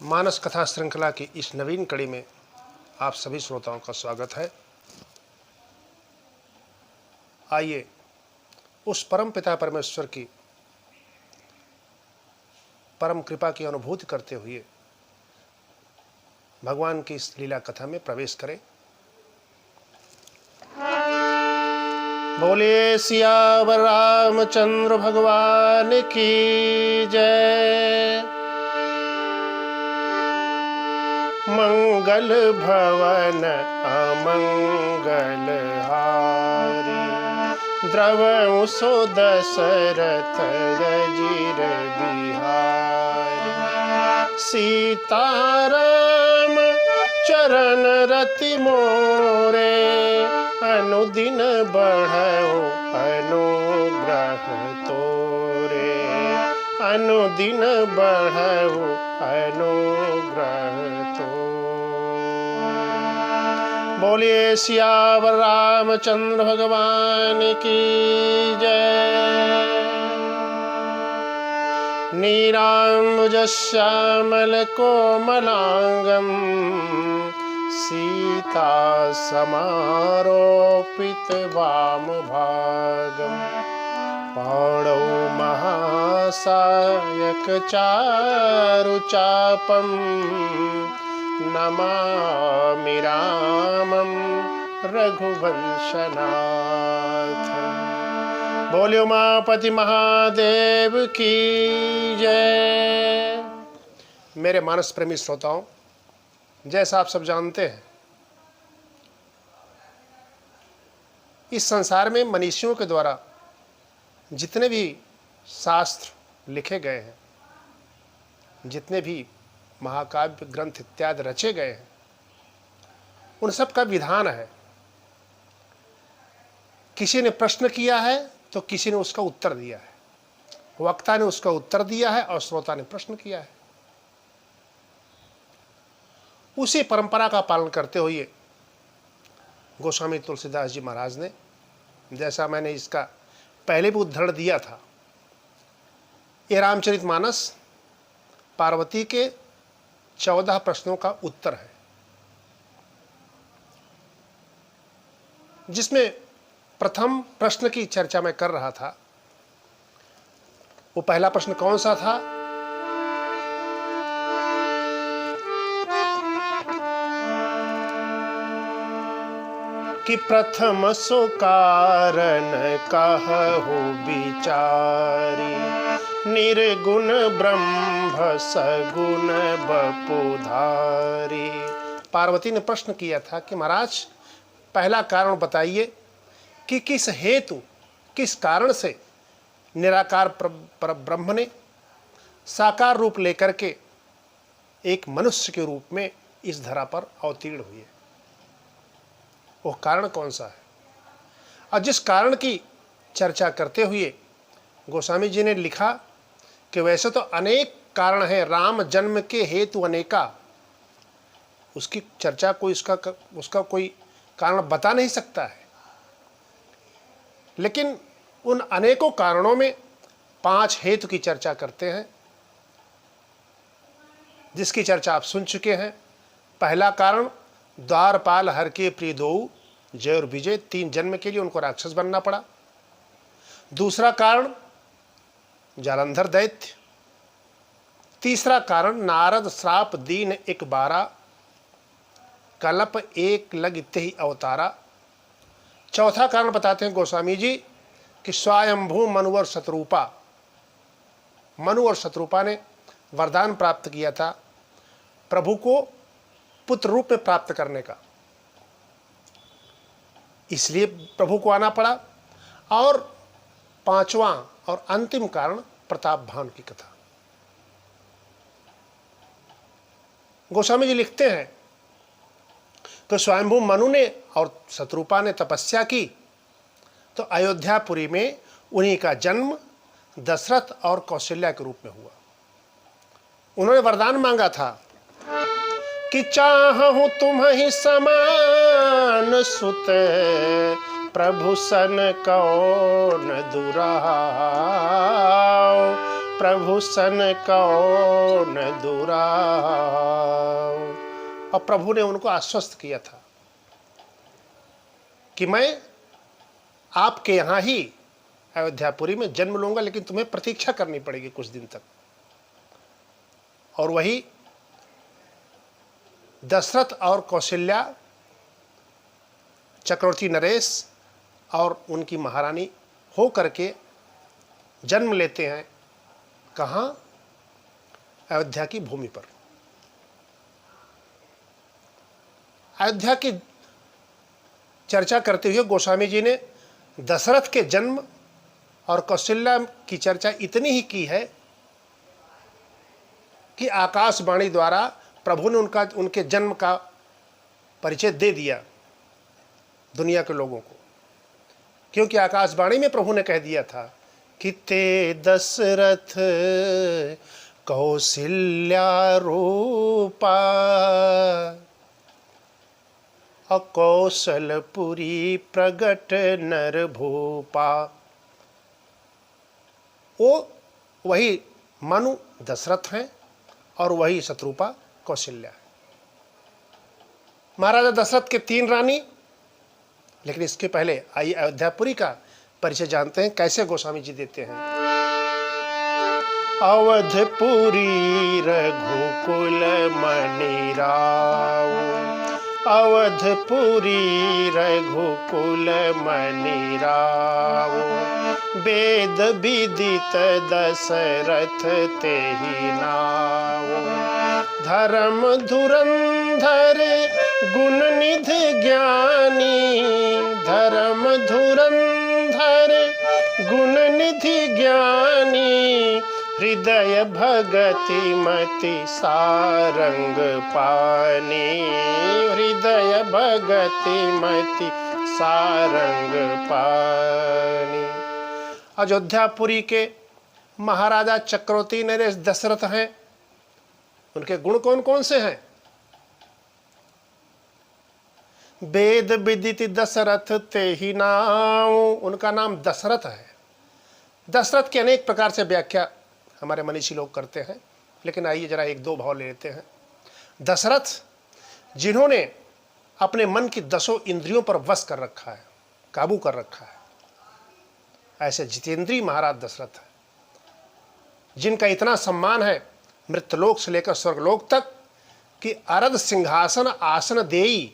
मानस कथा श्रृंखला की इस नवीन कड़ी में आप सभी श्रोताओं का स्वागत है। आइए उस परम पिता परमेश्वर की परम कृपा की अनुभूति करते हुए भगवान की इस लीला कथा में प्रवेश करें। बोलिए सियावर रामचंद्र भगवान की जय। मंगल भवन अमंगल हारी, द्रवहु सो दशरथ अजीर बिहारी। सीताराम चरण रति मोरे, अनुदिन बढ़ऊ अनुग्रह तोरे। अनुदिन बढ़ऊ अनुग्रह तोरे। बोलिए सियावर रामचंद्र भगवान की जय। नीलांबुज श्यामल कोमलांगम, सीता समारोपित वाम भागम। पाणौ महासायक चारु चापम, नमामि रामं रघुवंशनाथम्। बोलियो उमापति महादेव की जय। मेरे मानस प्रेमी श्रोताओं, जैसा आप सब जानते हैं, इस संसार में मनीषियों के द्वारा जितने भी शास्त्र लिखे गए हैं, जितने भी महाकाव्य ग्रंथ इत्यादि रचे गए हैं, उन सब का विधान है। किसी ने प्रश्न किया है तो किसी ने उसका उत्तर दिया है। वक्ता ने उसका उत्तर दिया है और श्रोता ने प्रश्न किया है। उसी परंपरा का पालन करते हुए गोस्वामी तुलसीदास जी महाराज ने, जैसा मैंने इसका पहले भी उद्धरण दिया था, ये रामचरितमानस पार्वती के 14 प्रश्नों का उत्तर है, जिसमें प्रथम प्रश्न की चर्चा मैं कर रहा था। वो पहला प्रश्न कौन सा था? कि प्रथम सो कारण कहु विचारी, निर्गुण ब्रह्म सगुण बपुधारी। पार्वती ने प्रश्न किया था कि महाराज, पहला कारण बताइए कि किस हेतु, किस कारण से निराकार ब्रह्म ने साकार रूप लेकर के एक मनुष्य के रूप में इस धरा पर अवतीर्ण हुए। वो कारण कौन सा है? और जिस कारण की चर्चा करते हुए गोस्वामी जी ने लिखा कि वैसे तो अनेक कारण हैं, राम जन्म के हेतु अनेका, उसकी चर्चा कोई उसका कोई कारण बता नहीं सकता है, लेकिन उन अनेकों कारणों में 5 हेतु की चर्चा करते हैं, जिसकी चर्चा आप सुन चुके हैं। पहला कारण, द्वारपाल हर के प्रिय दो जय और विजय, 3 जन्म के लिए उनको राक्षस बनना पड़ा। दूसरा कारण, जालंधर दैत्य। तीसरा कारण, नारद श्राप दीन एक बारा, कलप एक लग ही अवतारा। चौथा कारण बताते हैं गोस्वामी जी कि स्वयंभू मनु और शत्रुपा। मनु और शत्रुपा ने वरदान प्राप्त किया था प्रभु को पुत्र रूप में प्राप्त करने का, इसलिए प्रभु को आना पड़ा। और 5वां और अंतिम कारण, प्रताप भान की कथा। गोस्वामी जी लिखते हैं कि स्वयंभू मनु ने और शत्रुपा ने तपस्या की तो अयोध्यापुरी में उन्हीं का जन्म दशरथ और कौशल्या के रूप में हुआ। उन्होंने वरदान मांगा था कि चाहूं तुम्हि समान सुत, प्रभु सन कौन दुराव। प्रभु सन कौन दुराव। और प्रभु ने उनको आश्वस्त किया था कि मैं आपके यहाँ ही अयोध्यापुरी में जन्म लूंगा, लेकिन तुम्हें प्रतीक्षा करनी पड़ेगी कुछ दिन तक। और वही दशरथ और कौशल्या, चक्रवर्ती नरेश और उनकी महारानी हो करके जन्म लेते हैं। कहाँ? अयोध्या की भूमि पर। अयोध्या की चर्चा करते हुए गोस्वामी जी ने दशरथ के जन्म और कौशल्या की चर्चा इतनी ही की है कि आकाशवाणी द्वारा प्रभु ने उनके जन्म का परिचय दे दिया दुनिया के लोगों को। क्योंकि आकाशवाणी में प्रभु ने कह दिया था कि ते दशरथ कौशल्या रूपा अकौशलपुरी प्रगट नर भूपा। वो वही मनु दशरथ हैं और वही शत्रुपा कौशल्या है। महाराजा दशरथ के 3 रानी। लेकिन इसके पहले आइए अयोध्यापुरी का परिचय जानते हैं, कैसे गोस्वामी जी देते हैं। अवधपुरी रघुकुल मणि राव, अवधपुरी रघुकुल मणि राव, वेद विदित दशरथ तेहि नाव, धर्म धुरंधर गुण निधि ज्ञानी, धर्म धुरंधर गुण निधि ज्ञानी, हृदय भगति मति सारंग पानी, हृदय भगति मति सारंग पानी। अयोध्यापुरी के महाराजा चक्रवर्ती नरेश दशरथ हैं। उनके गुण कौन कौन से हैं? वेद विदित दशरथ तेहि नाम। उनका नाम दशरथ है। दशरथ की अनेक प्रकार से व्याख्या हमारे मनीषी लोग करते हैं, लेकिन आइए जरा 1-2 भाव ले लेते हैं। दशरथ जिन्होंने अपने मन की 10 इंद्रियों पर वश कर रखा है, काबू कर रखा है, ऐसे जितेंद्रीय महाराज दशरथ है, जिनका इतना सम्मान है मृत्यलोक से लेकर स्वर्गलोक तक कि अरद सिंहासन आसन देई।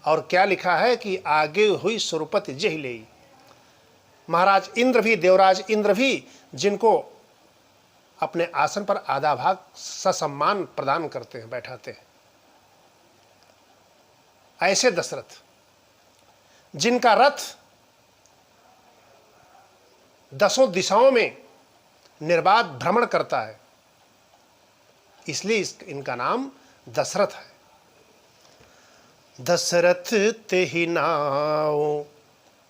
और क्या लिखा है कि आगे हुई सुरपति जहि लेई। महाराज इंद्र भी, देवराज इंद्र भी, जिनको अपने आसन पर आधा भाग ससम्मान प्रदान करते हैं, बैठाते हैं। ऐसे दशरथ जिनका रथ 10 दिशाओं में निर्बाध भ्रमण करता है, इसलिए इनका नाम दशरथ है। दशरथ तेहि नाव।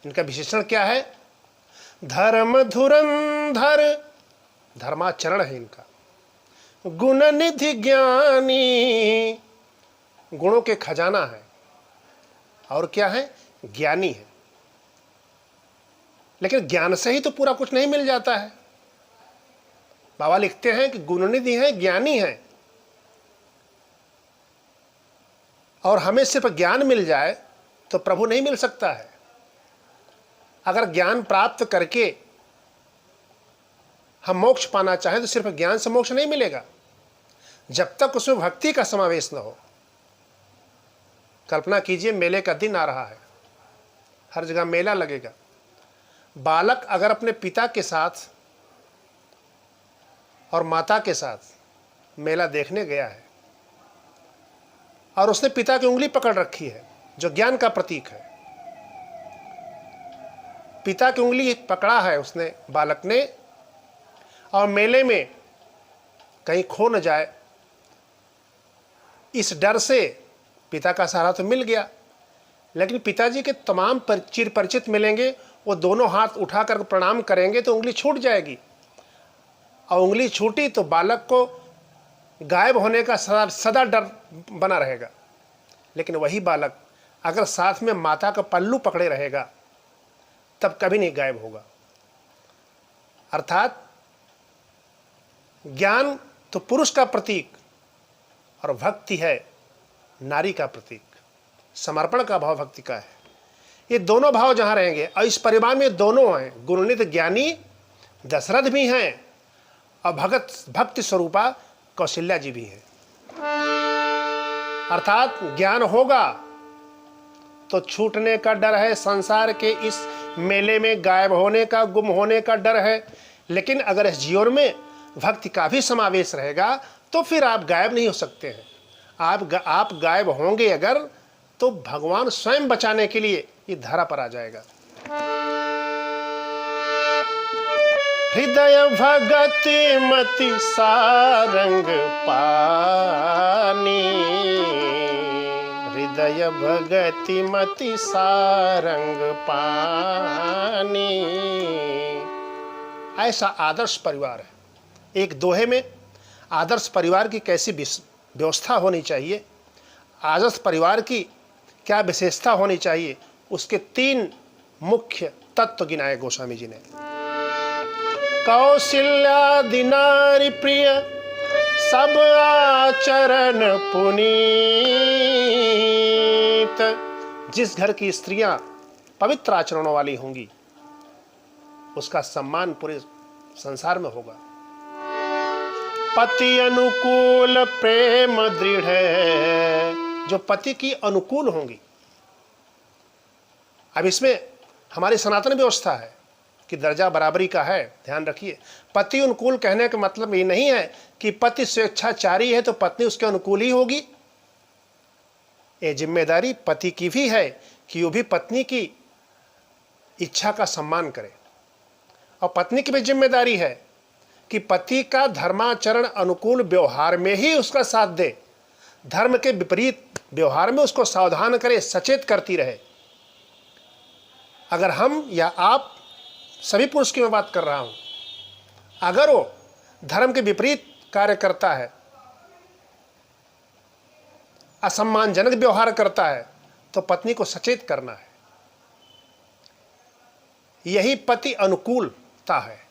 इनका विशेषण क्या है? धर्म धुरंधर, धर्माचरण है इनका। गुण निधि ज्ञानी, गुणों के खजाना है। और क्या है? ज्ञानी है। लेकिन ज्ञान से ही तो पूरा कुछ नहीं मिल जाता है। बाबा लिखते हैं कि गुणनिधि है, ज्ञानी है। और हमें सिर्फ ज्ञान मिल जाए तो प्रभु नहीं मिल सकता है। अगर ज्ञान प्राप्त करके हम मोक्ष पाना चाहें तो सिर्फ ज्ञान से मोक्ष नहीं मिलेगा, जब तक उसमें भक्ति का समावेश न हो। कल्पना कीजिए, मेले का दिन आ रहा है, हर जगह मेला लगेगा। बालक अगर अपने पिता के साथ और माता के साथ मेला देखने गया है और उसने पिता की उंगली पकड़ रखी है, जो ज्ञान का प्रतीक है, पिता की उंगली पकड़ा है उसने, बालक ने, और मेले में कहीं खो न जाए, इस डर से पिता का सहारा तो मिल गया, लेकिन पिताजी के तमाम चिर परिचित मिलेंगे, वो दोनों हाथ उठाकर प्रणाम करेंगे तो उंगली छूट जाएगी, और उंगली छूटी तो बालक को गायब होने का सदा डर बना रहेगा। लेकिन वही बालक अगर साथ में माता का पल्लू पकड़े रहेगा तब कभी नहीं गायब होगा। अर्थात ज्ञान तो पुरुष का प्रतीक और भक्ति है नारी का प्रतीक, समर्पण का भाव भक्ति का है। ये दोनों भाव जहाँ रहेंगे, और इस परिवार में दोनों हैं, गुणनित ज्ञानी दशरथ भी हैं और भक्ति स्वरूपा कौशल्या जी भी हैं। अर्थात ज्ञान होगा तो छूटने का डर है, संसार के इस मेले में गायब होने का, गुम होने का डर है। लेकिन अगर इस जीवन में भक्ति का भी समावेश रहेगा तो फिर आप गायब नहीं हो सकते हैं। आप गायब होंगे अगर, तो भगवान स्वयं बचाने के लिए ये धरा पर आ जाएगा। हृदय भगति मति सारंग पानी, हृदय भगति मति सारंग पानी। ऐसा आदर्श परिवार है। एक दोहे में आदर्श परिवार की कैसी व्यवस्था होनी चाहिए, आदर्श परिवार की क्या विशेषता होनी चाहिए, उसके 3 मुख्य तत्व गिनाए गोस्वामी जी ने। कौशल्यादि नारी प्रिय सब आचरण पुनीत। जिस घर की स्त्रियां पवित्र आचरणों वाली होंगी उसका सम्मान पूरे संसार में होगा। पति अनुकूल प्रेम दृढ़ है, जो पति की अनुकूल होंगी। अब इसमें हमारी सनातन व्यवस्था है कि दर्जा बराबरी का है, ध्यान रखिए। पति अनुकूल कहने का मतलब ये नहीं है कि पति स्वेच्छाचारी है तो पत्नी उसके अनुकूल ही होगी। ये जिम्मेदारी पति की भी है कि वो भी पत्नी की इच्छा का सम्मान करे, और पत्नी की भी जिम्मेदारी है कि पति का धर्माचरण अनुकूल व्यवहार में ही उसका साथ दे, धर्म के विपरीत व्यवहार में उसको सावधान करे, सचेत करती रहे। अगर हम या आप, सभी पुरुष की मैं बात कर रहा हूं, अगर वो धर्म के विपरीत कार्य करता है, असम्मानजनक व्यवहार करता है, तो पत्नी को सचेत करना है। यही पति अनुकूलता है।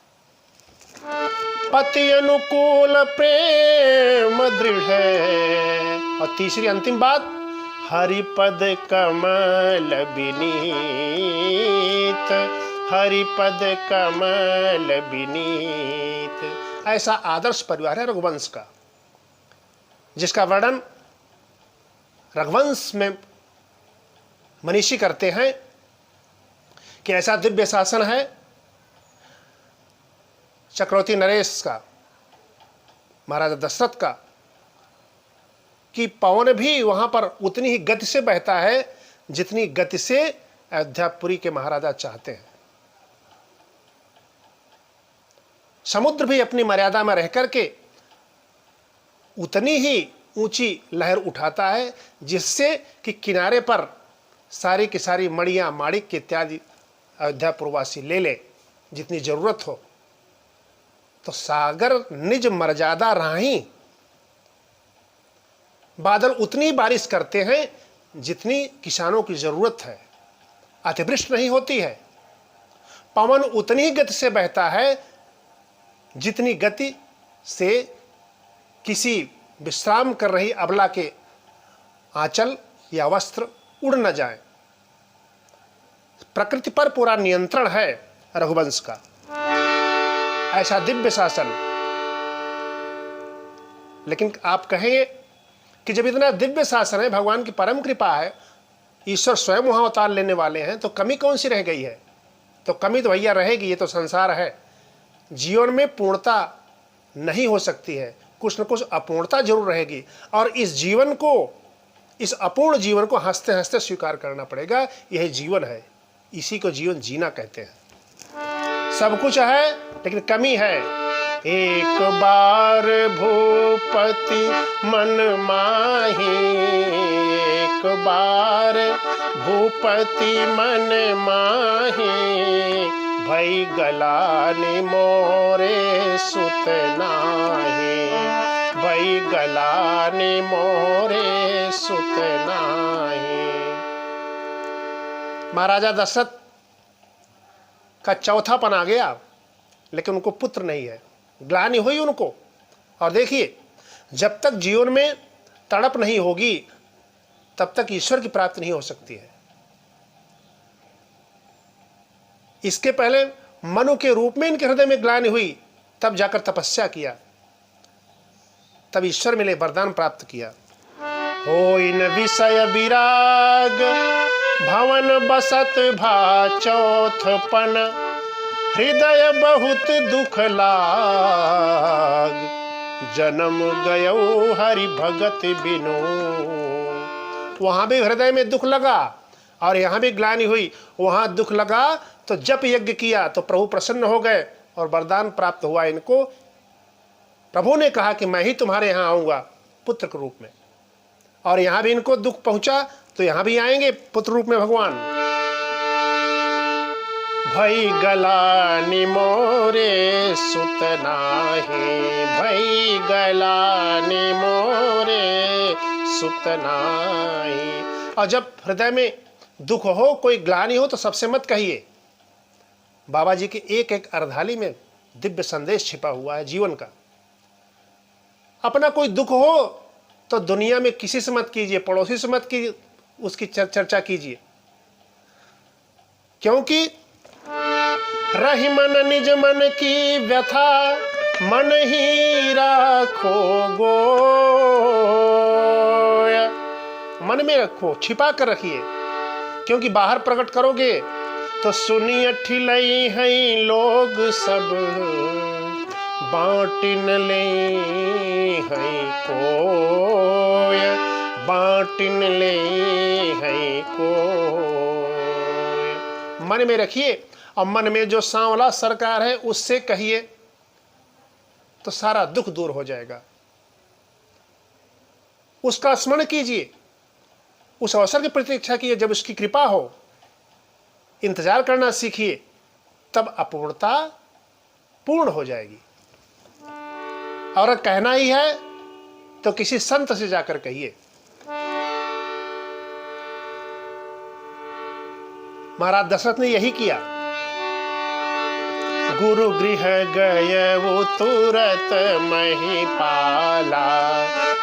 पति अनुकूल प्रेम दृढ़ है। और तीसरी अंतिम बात, हरिपद कमल विनीत, हरिपद कमल विनीत। ऐसा आदर्श परिवार है रघुवंश का, जिसका वर्णन रघुवंश में मनीषी करते हैं कि ऐसा दिव्य शासन है चक्रवर्ती नरेश का, महाराजा दशरथ का, कि पवन भी वहां पर उतनी ही गति से बहता है जितनी गति से अयोध्यापुरी के महाराजा चाहते हैं। समुद्र भी अपनी मर्यादा में रह करके उतनी ही ऊंची लहर उठाता है जिससे कि किनारे पर सारी की सारी मड़ियां, माणिक्य इत्यादि अयोध्यापुरवासी ले ले जितनी जरूरत हो। तो सागर निज मर्यादा राही, बादल उतनी बारिश करते हैं जितनी किसानों की जरूरत है, अतिवृष्टि नहीं होती है। पवन उतनी ही गति से बहता है जितनी गति से किसी विश्राम कर रही अबला के आंचल या वस्त्र उड़ न जाए। प्रकृति पर पूरा नियंत्रण है रघुवंश का। ऐसा दिव्य शासन। लेकिन आप कहेंगे कि जब इतना दिव्य शासन है, भगवान की परम कृपा है, ईश्वर स्वयं वहां अवतार लेने वाले हैं, तो कमी कौन सी रह गई है? तो कमी तो भैया रहेगी, ये तो संसार है। जीवन में पूर्णता नहीं हो सकती है, कुछ न कुछ अपूर्णता जरूर रहेगी, और इस जीवन को, इस अपूर्ण जीवन को हंसते हंसते स्वीकार करना पड़ेगा। यही जीवन है, इसी को जीवन जीना कहते हैं। सब कुछ है लेकिन कमी है। एक बार भूपति मन माही, एक बार भूपति मन माही, भई गलानी मोरे सुत नाही, भई गलानी मोरे सुत नाही। महाराजा दशरथ का चौथापन आ गया, लेकिन उनको पुत्र नहीं है। ग्लानि हुई उनको, और देखिए, जब तक जीवन में तड़प नहीं होगी तब तक ईश्वर की प्राप्ति नहीं हो सकती है। इसके पहले मनु के रूप में इनके हृदय में ग्लानि हुई, तब जाकर तपस्या किया, तब ईश्वर मिले, वरदान प्राप्त किया। हो इन विषय विराग भवन बसत भा चौथपन, हृदय बहुत दुख लाग, जन्म गयो हरि भगत बिनु। वहां भी हृदय में दुख लगा और यहां भी ग्लानि हुई। वहां दुख लगा तो जप यज्ञ किया तो प्रभु प्रसन्न हो गए और वरदान प्राप्त हुआ इनको। प्रभु ने कहा कि मैं ही तुम्हारे यहां आऊंगा पुत्र के रूप में, और यहां भी इनको दुख पहुंचा तो यहां भी आएंगे पुत्र रूप में भगवान। भई गलानि मोरे सुत नाहि, भई गलानि मोरे सुत नाहि। और जब हृदय में दुख हो, कोई ग्लानि हो, तो सबसे मत कहिए। बाबा जी की एक एक अर्धाली में दिव्य संदेश छिपा हुआ है जीवन का। अपना कोई दुख हो तो दुनिया में किसी से मत कीजिए, पड़ोसी से मत कीजिए, उसकी चर्चा कीजिए, क्योंकि रही मन निज मन की व्यथा, मन ही राखो गोय। मन में रखो, छिपा कर रखिए, क्योंकि बाहर प्रकट करोगे तो सुनिए ठिलई है लोग सब, बांटिन ले है कोय, बांटिन ले है कोय। मन में रखिए, और मन में जो सांवला सरकार है उससे कहिए तो सारा दुख दूर हो जाएगा। उसका स्मरण कीजिए, उस अवसर की प्रतीक्षा कीजिए जब उसकी कृपा हो। इंतजार करना सीखिए, तब अपूर्णता पूर्ण हो जाएगी। और अगर कहना ही है तो किसी संत से जाकर कहिए। महाराज दशरथ ने यही किया। गुरु गृह गए वो तुरत महिपाला,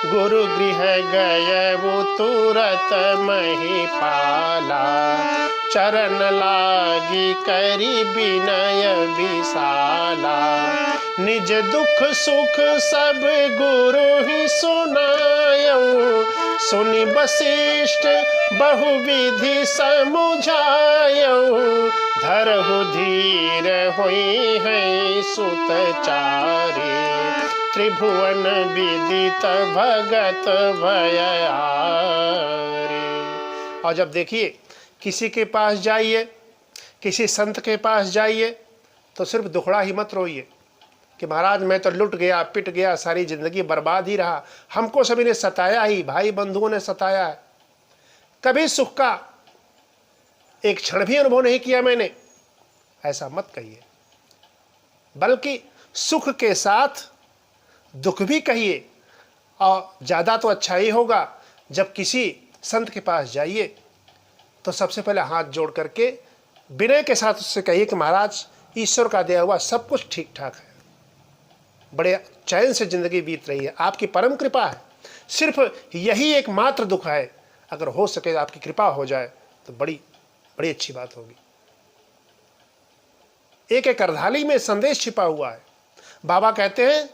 गुरु गृह गए वो तुरत महिपाला, चरण लागी करी विनय विशाला, निज दुख सुख सब गुरु ही सुनायऊ, सुनि वशिष्ठ बहुविधि समुझायऊ, धरहु धीर होई है सुतचारी, त्रिभुवन विदित भगत भयहारी। और जब देखिए किसी के पास जाइए, किसी संत के पास जाइए, तो सिर्फ दुखड़ा ही मत रोइए कि महाराज मैं तो लुट गया, पिट गया, सारी जिंदगी बर्बाद ही रहा, हमको सभी ने सताया ही, भाई बंधुओं ने सताया है, कभी सुख का एक क्षण भी अनुभव नहीं किया मैंने। ऐसा मत कहिए, बल्कि सुख के साथ दुख भी कहिए। और ज़्यादा तो अच्छा ही होगा जब किसी संत के पास जाइए तो सबसे पहले हाथ जोड़ करके विनय के साथ उससे कहिए कि महाराज ईश्वर का दिया हुआ सब कुछ ठीक ठाक है, बड़े चैन से जिंदगी बीत रही है, आपकी परम कृपा है, सिर्फ यही एकमात्र दुख है, अगर हो सके आपकी कृपा हो जाए तो बड़ी बड़ी अच्छी बात होगी। एक एक अर्धाली में संदेश छिपा हुआ है। बाबा कहते हैं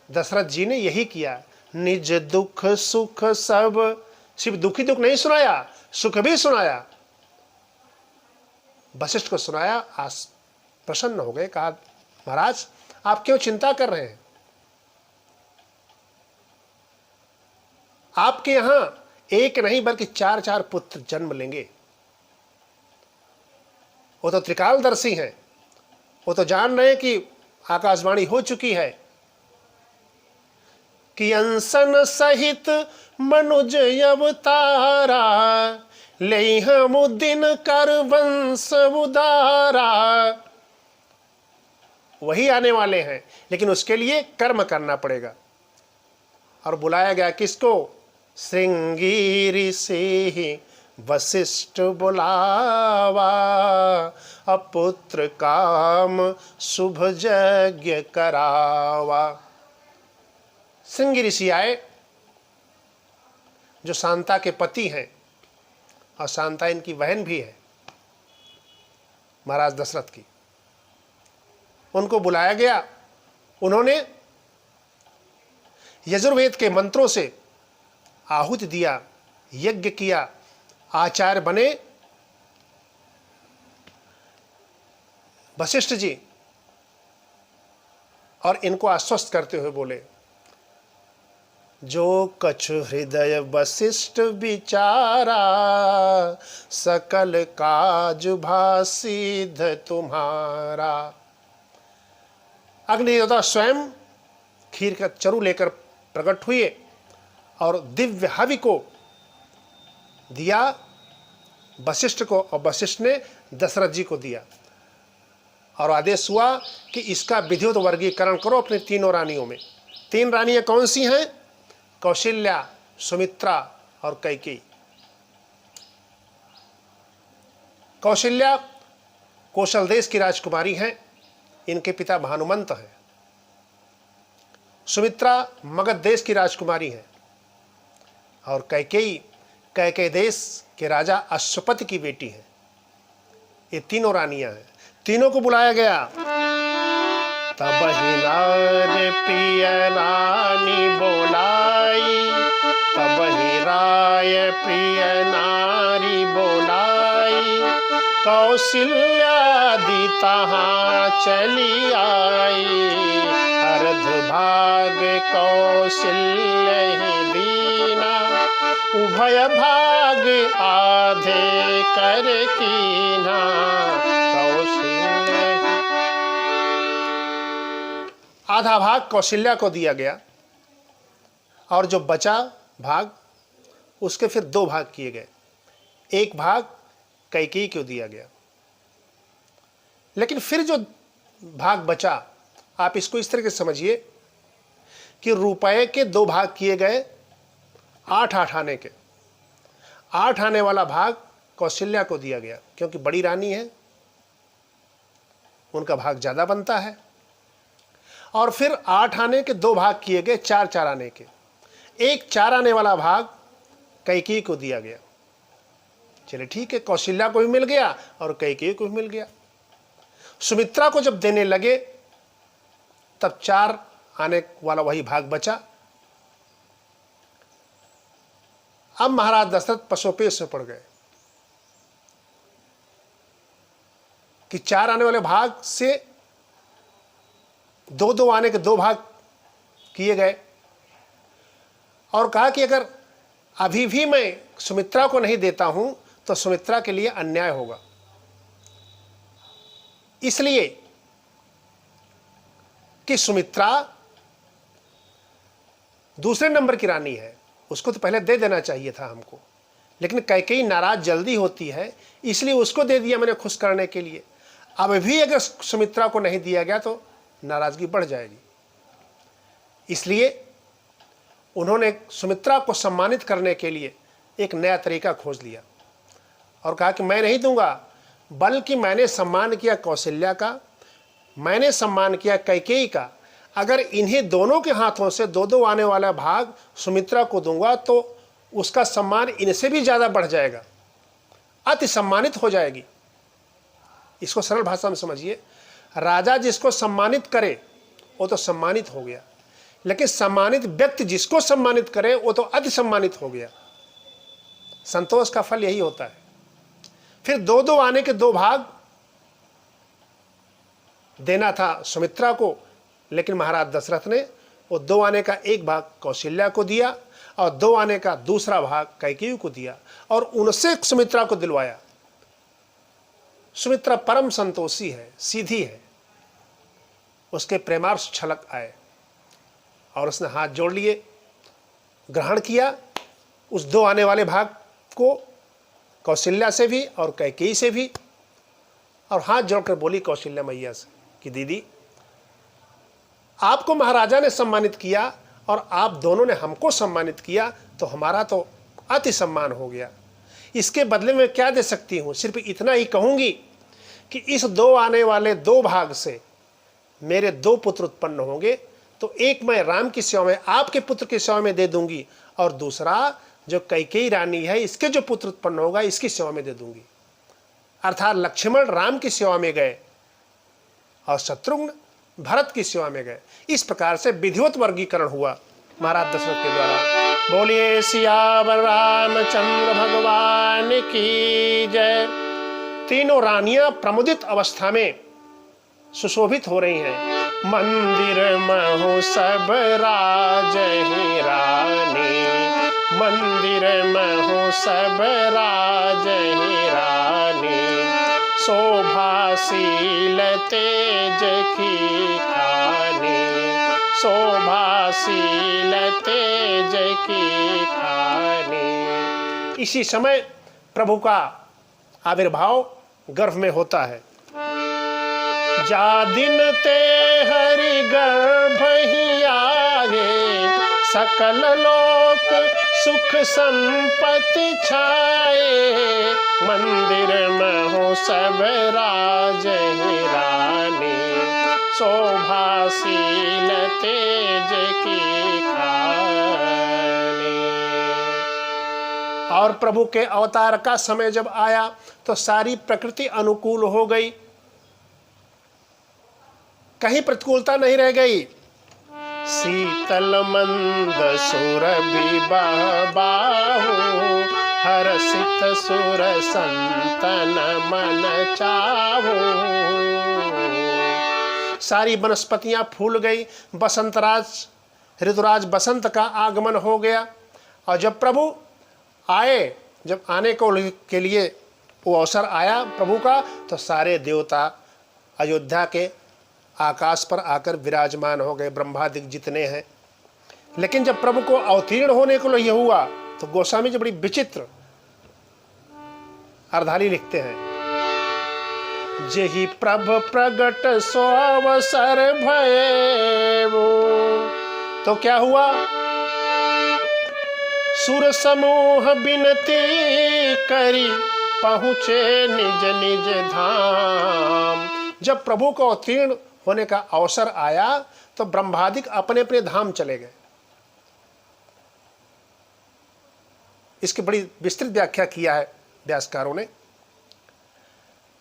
दशरथ जी ने यही किया, निज दुख सुख सब, सिर्फ दुखी दुख नहीं सुनाया, सुख भी सुनाया, वशिष्ठ को सुनाया। आज प्रसन्न हो गए, कहा महाराज आप क्यों चिंता कर रहे हैं, आपके यहां एक नहीं बल्कि 4 पुत्र जन्म लेंगे। वो तो त्रिकालदर्शी हैं, वो तो जान रहे हैं कि आकाशवाणी हो चुकी है कि अंसन सहित मनुज अवतारा, ले हम दिन कर वंश उदारा। वही आने वाले हैं, लेकिन उसके लिए कर्म करना पड़ेगा। और बुलाया गया किसको? श्रृंगी ऋषि वशिष्ठ बुलावा, अपुत्र काम शुभ यज्ञ करावा। श्रृंगी ऋषि आए, जो शांता के पति हैं और शांता इनकी बहन भी है महाराज दशरथ की। उनको बुलाया गया। उन्होंने यजुर्वेद के मंत्रों से आहुति दिया, यज्ञ किया, आचार्य बने वशिष्ठ जी, और इनको आश्वस्त करते हुए बोले, जो कछु हृदय वशिष्ठ विचारा, सकल काज भा सिद्ध तुम्हारा। अग्निदेवता स्वयं खीर का चरु लेकर प्रकट हुए और दिव्य हवि को दिया वशिष्ठ को, और वशिष्ठ ने दशरथ जी को दिया, और आदेश हुआ कि इसका विधिवत वर्गीकरण करो अपनी तीनों रानियों में। 3 रानियां कौन सी हैं? कौशल्या, सुमित्रा और कैकेयी। कौशल्या कौशल देश की राजकुमारी हैं, इनके पिता भानुमंत हैं। सुमित्रा मगध देश की राजकुमारी हैं, और कैकेयी कैकेय देश के राजा अश्वपति की बेटी हैं। ये तीनों रानियां हैं। तीनों को बुलाया गया। तब ही नार प्रिय रानी बोलाई, तब ही राय प्रिय नारी बोलाई, कौशल्या दी तहाँ चली आई, अर्ध भाग कौशल्य ही दीना, उभय भाग आधे कर कीना, कौशल्य। आधा भाग कौशल्या को दिया गया, और जो बचा भाग उसके फिर 2 भाग किए गए। एक भाग कैकेयी को दिया गया। लेकिन फिर जो भाग बचा, आप इसको इस तरह से समझिए कि रुपए के 2 भाग किए गए, 8-8 आने के। 8 आने वाला भाग कौशल्या को दिया गया, क्योंकि बड़ी रानी है, उनका भाग ज़्यादा बनता है। और फिर 8 आने के 2 भाग किए गए, 4-4 आने के। एक 4 आने वाला भाग कैकेयी को दिया गया। चलिए ठीक है, कौशल्या को भी मिल गया और कैकेयी को भी मिल गया। सुमित्रा को जब देने लगे तब 4 आने वाला वही भाग बचा। अब महाराज दशरथ पशोपेश में पड़ गए कि 4 आने वाले भाग से 2-2 आने के 2 भाग किए गए, और कहा कि अगर अभी भी मैं सुमित्रा को नहीं देता हूं तो सुमित्रा के लिए अन्याय होगा। इसलिए कि सुमित्रा दूसरे नंबर की रानी है, उसको तो पहले दे देना चाहिए था हमको, लेकिन कैकेयी नाराज जल्दी होती है, इसलिए उसको दे दिया मैंने खुश करने के लिए। अब भी अगर सुमित्रा को नहीं दिया गया तो नाराजगी बढ़ जाएगी। इसलिए उन्होंने सुमित्रा को सम्मानित करने के लिए एक नया तरीका खोज लिया और कहा कि मैं नहीं दूंगा, बल्कि मैंने सम्मान किया कौशल्या का, मैंने सम्मान किया कैकेयी का। अगर इन्हीं दोनों के हाथों से 2-2 आने वाला भाग सुमित्रा को दूंगा तो उसका सम्मान इनसे भी ज़्यादा बढ़ जाएगा, अति सम्मानित हो जाएगी। इसको सरल भाषा में समझिए, राजा जिसको सम्मानित करे वो तो सम्मानित हो गया, लेकिन सम्मानित व्यक्ति जिसको सम्मानित करे वो तो अति सम्मानित हो गया। संतोष का फल यही होता है। फिर 2-2 आने के 2 भाग देना था सुमित्रा को, लेकिन महाराज दशरथ ने वो 2 आने का 1 भाग कौशल्या को दिया और 2 आने का दूसरा भाग कैकेयी को दिया, और उनसे सुमित्रा को दिलवाया। सुमित्रा परम संतोषी है, सीधी है, उसके प्रेमार्ष छलक आए और उसने हाथ जोड़ लिए, ग्रहण किया उस 2 आने वाले भाग को कौशल्या से भी और कैकेयी से भी, और हाथ जोड़कर बोली कौशल्या मैया से कि दीदी, आपको महाराजा ने सम्मानित किया और आप दोनों ने हमको सम्मानित किया, तो हमारा तो अति सम्मान हो गया। इसके बदले में क्या दे सकती हूँ? सिर्फ इतना ही कहूँगी कि इस 2 आने वाले 2 भाग से मेरे 2 पुत्र उत्पन्न होंगे, तो एक मैं राम की सेवा में, आपके पुत्र की सेवा में दे दूंगी, और दूसरा जो कैकेयी रानी है इसके जो पुत्र उत्पन्न होगा इसकी सेवा में दे दूंगी। अर्थात लक्ष्मण राम की सेवा में गए और शत्रुघ्न भरत की सेवा में गए। इस प्रकार से विधिवत वर्गीकरण हुआ महाराज दशरथ के द्वारा। बोलिए सियावर रामचंद्र भगवान की जय। तीनों रानियां प्रमुदित अवस्था में सुशोभित हो रही हैं। मंदिर महु सब राजहि रानी, मंदिर महु सब राजहि रानी, शोभाशील तेज की खानी, शोभाशील तेज की खानी। इसी समय प्रभु का आविर्भाव गर्भ में होता है। जा दिन ते हरि गर्भ ही आए, सकल लोक सुख संपत्ति छाए, मंदिर महु सब राजहि रानी, शोभाशील तेज की खानी। और प्रभु के अवतार का समय जब आया तो सारी प्रकृति अनुकूल हो गई, कहीं प्रतिकूलता नहीं रह गई। शीतल मंद सुरभि बाहु, हर्षित सुर संतन मन चाहु। सारी वनस्पतियां फूल गई, बसंतराज ऋतुराज बसंत का आगमन हो गया। और जब प्रभु आए, जब आने को के लिए वो अवसर आया प्रभु का, तो सारे देवता अयोध्या के आकाश पर आकर विराजमान हो गए, ब्रह्मादि जितने हैं। लेकिन जब प्रभु को अवतीर्ण होने को लिए हुआ तो गोस्वामी जी बड़ी विचित्र अर्धाली लिखते हैं। जेहि प्रभ प्रगट सो अवसर भयेवो। तो क्या हुआ? सुर समूह बिनती करी, पहुँचे निज निज धाम। जब प्रभु को अवतीर्ण होने का अवसर आया तो ब्रह्मादिक अपने अपने धाम चले गए। इसकी बड़ी विस्तृत व्याख्या किया है व्यासकारों ने।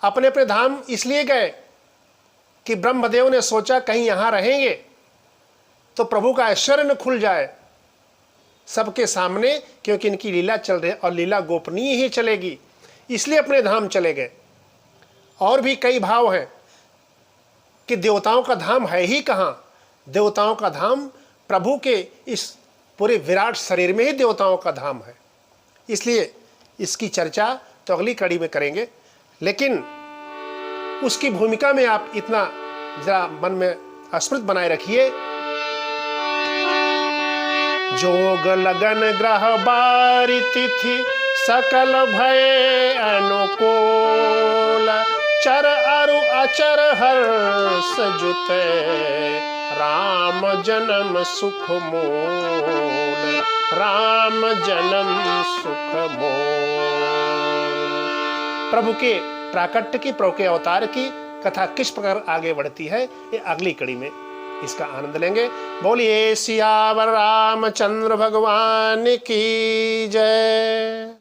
अपने अपने धाम इसलिए गए कि ब्रह्मदेव ने सोचा कहीं यहां रहेंगे तो प्रभु का ऐश्वर्य न खुल जाए सबके सामने, क्योंकि इनकी लीला चल रही है और लीला गोपनीय ही चलेगी, इसलिए अपने धाम चले गए। और भी कई भाव हैं कि देवताओं का धाम है ही कहाँ। देवताओं का धाम प्रभु के इस पूरे विराट शरीर में ही देवताओं का धाम है। इसलिए इसकी चर्चा तो अगली कड़ी में करेंगे, लेकिन उसकी भूमिका में आप इतना जरा मन में स्मृति बनाए रखिए। जोग लगन ग्रह बारी तिथि, सकल भय अनुकूल, चर अरु अचर हर्ष जुते, राम जन्म सुख मूल, राम जन्म सुख मूल। प्रभु के प्राकट्य की, प्रभु के अवतार की कथा किस प्रकार आगे बढ़ती है, ये अगली कड़ी में इसका आनंद लेंगे। बोलिए सियावर रामचंद्र भगवान की जय।